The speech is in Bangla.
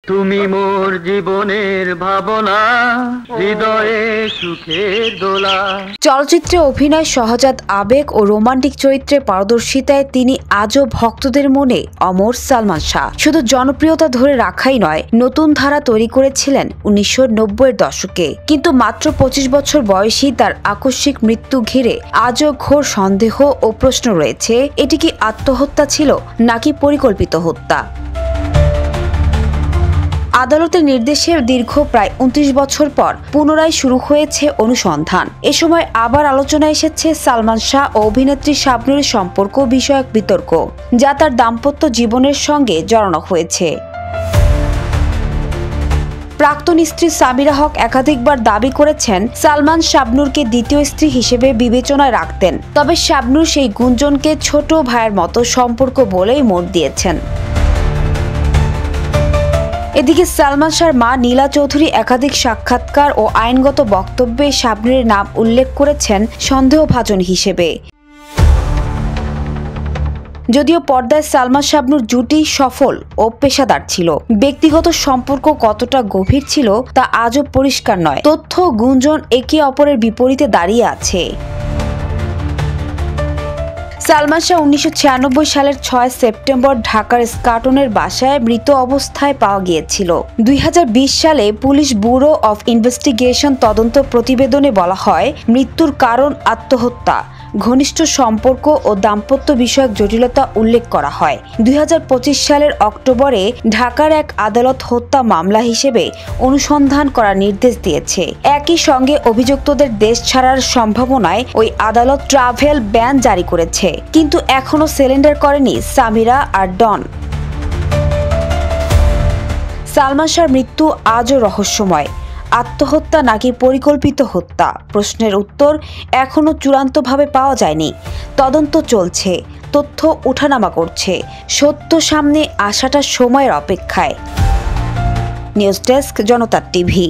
তুমি মোর জীবনের ভাবনা, হৃদয়ে সুখের দোলা। চলচ্চিত্রে অভিনয়, সহজাত আবেগ ও রোমান্টিক চরিত্রে পারদর্শিতায় তিনি আজও ভক্তদের মনে অমর। সালমান শাহ শুধু জনপ্রিয়তা ধরে রাখাই নয়, নতুন ধারা তৈরি করেছিলেন 1990-এর দশকে। কিন্তু মাত্র 25 বছর বয়সী তার আকস্মিক মৃত্যু ঘিরে আজও ঘোর সন্দেহ ও প্রশ্ন রয়েছে। এটি কি আত্মহত্যা ছিল নাকি পরিকল্পিত হত্যা? আদালতের নির্দেশে দীর্ঘ প্রায় 29 বছর পর পুনরায় শুরু হয়েছে অনুসন্ধান। এ সময় আবার আলোচনায় এসেছে সালমান শাহ ও অভিনেত্রী শাবনূরের সম্পর্ক বিষয়ক বিতর্ক, যা তার দাম্পত্য জীবনের সঙ্গে জড়ানো হয়েছে। প্রাক্তন স্ত্রী সামিরা হক একাধিকবার দাবি করেছেন সালমান শাবনূরকে দ্বিতীয় স্ত্রী হিসেবে বিবেচনায় রাখতেন। তবে শাবনূর সেই গুঞ্জনকে ছোট ভাইয়ের মতো সম্পর্ক বলেই মোড় দিয়েছেন। এদিকে সালমান শাহর মা নীলা চৌধুরী একাধিক সাক্ষাৎকার ও আইনগত বক্তব্যে শাবনূরের নাম উল্লেখ করেছেন সন্দেহভাজন হিসেবে। যদিও পর্দায় সালমান শাবনূর জুটি সফল ও পেশাদার ছিল, ব্যক্তিগত সম্পর্ক কতটা গভীর ছিল তা আজও পরিষ্কার নয়। তথ্য গুঞ্জন একে অপরের বিপরীতে দাঁড়িয়ে আছে। সালমান শাহ 1996 সালের 6 সেপ্টেম্বর ঢাকার স্কাটনের বাসায় মৃত অবস্থায় পাওয়া গিয়েছিল। 2020 সালে পুলিশ ব্যুরো অফ ইনভেস্টিগেশন তদন্ত প্রতিবেদনে বলা হয়, মৃত্যুর কারণ আত্মহত্যা, ঘনিষ্ঠ সম্পর্ক ও দাম্পত্য বিষয়ক জটিলতা উল্লেখ করা হয়। 2025 সালের অক্টোবরে ঢাকার এক আদালত হত্যা মামলা হিসেবে অনুসন্ধান করার নির্দেশ দিয়েছে। একই সঙ্গে অভিযুক্তদের দেশ ছাড়ার সম্ভাবনায় ওই আদালত ট্রাভেল ব্যান জারি করেছে। কিন্তু এখনো সিলিন্ডার করেনি সামিরা আর ডন। সালমান শাহর মৃত্যু আজও রহস্যময়। আত্মহত্যা নাকি পরিকল্পিত হত্যা? প্রশ্নের উত্তর এখনো চূড়ান্তভাবে পাওয়া যায়নি। তদন্ত চলছে, তথ্য ওঠানামা করছে, সত্য সামনে আসাটা সময়ের অপেক্ষায়। নিউজ ডেস্ক, জনতা টিভি।